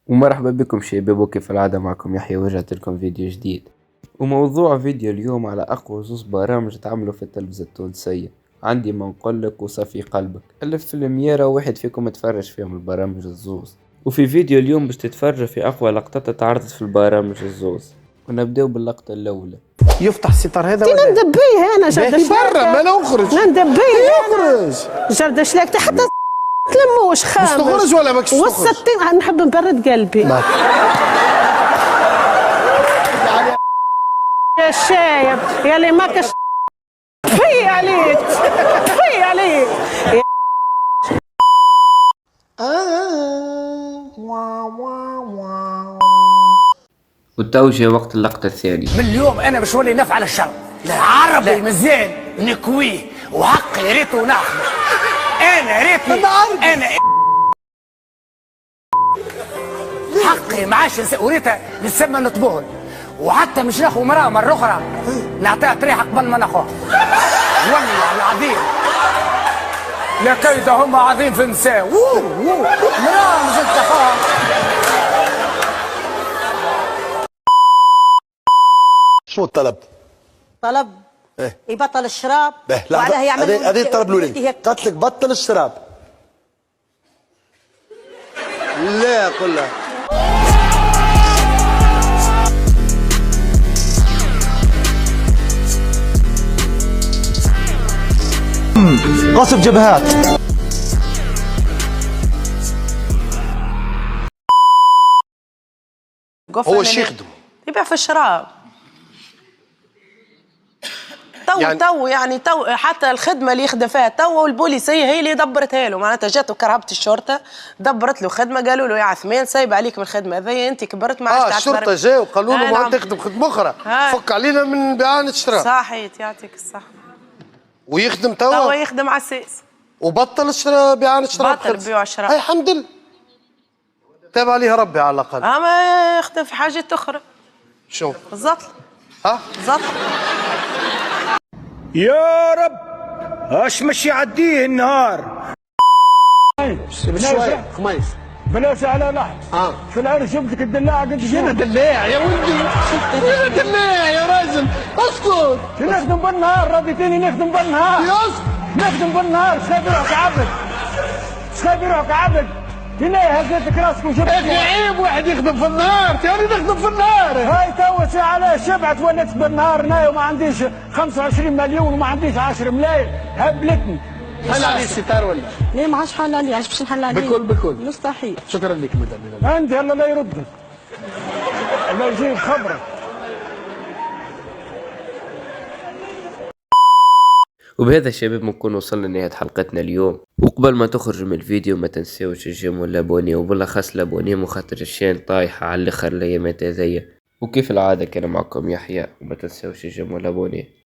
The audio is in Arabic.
ومرحبا بكم شباب، وكيف العادة معكم يحيى، ورجعت لكم فيديو جديد. وموضوع فيديو اليوم على أقوى زوز برامج تعملوا في التلفزة التونسية. عندي ما نقولك وصفي قلبك اللي في الميارة، واحد فيكم تفرج فيهم البرامج الزوز. وفي فيديو اليوم باش تتفرجوا في أقوى لقطات اتعرضت في البرامج الزوز. ونبداو باللقطة الأولى. يفتح الستار هذا ولا ندبيه انا باهي برا ما نخرج ندبيه يخرج جرد شلاك حتى تلموش خامس تخرج ولا ماكش تخرج والستين نحب نبرد قلبي يا شايب يا اللي ماكش في عليك في عليك وتو جا وقت اللقطة الثانية. من اليوم انا باش نولي نفعل الشر العربي مزيان نكويه وحقي ريتو ناخذه انا ريتني انا حقي معاش وريتها نسمى نطبهن وحتى مش ناخذ مراه مره اخرى نعطيها طريحه قبل ما ناخذها والله العظيم لا كيد هم عظيم في النساء مراه مش انت شو الطلب؟ طلب ايه يبطل الشراب وبعدها يعمل هذه الطلب الاولاني قالت لك بطل الشراب لا كلها قصف جبهات هو الشيء يخدم يبيع في الشراب تو حتى الخدمه اللي يخدم فيها تو البوليسيه هي اللي دبرتها له، معناتها جاته كرهبه الشرطه دبرت له خدمه، قالوا له يا عثمان سايب عليك من الخدمه هذيا انت كبرت ما عادش الشرطه جاوا وقالوا له ما تخدم خدمه اخرى فك علينا من بيعانه الشراب صحيت يعطيك الصحه ويخدم توا يخدم على الساس وبطل بيعانه الشراب بطل بيع الشراب الحمد لله تاب عليها ربي على الاقل اما يخدم في حاجات اخرى شو بالضبط بالضبط يا رب اش مشي يعديه النهار خميس بلاش على لحظة في العرس جبتك الدلاع قد شنو دلاع يا ولدي شنو دلاع يا راجل اسكت نخدم بالنهار رديتني نخدم بالنهار نخدم بالنهار شخاف يروحك عبد شخاف يروحك عبد هنا هزيتك راسك وجبت عيب واحد يخدم في النهار ثاني نخدم في النهار هاي تو شي على شبعت ولات بالنهار هنايا وما عنديش 25 مليون وما عنديش 10 ملايين هبلتني حل عليه الستار ولا؟ ليه ما عادش حل عليه؟ عاش باش نحل عليه؟ بكل مستحيل. شكرا لك مدام عندي الله لا يردك الله يجيب خبرك. وبهذا الشباب بنكون وصلنا لنهاية حلقتنا اليوم. وقبل ما تخرجوا من الفيديو ما تنساوش تجيموا الابوني، وبالاخص الابوني مخاطر الشين طايحة على الاخر الايامات هذيا. وكيف العادة كان معكم يحيى، وما تنساوش تجيموا الابوني.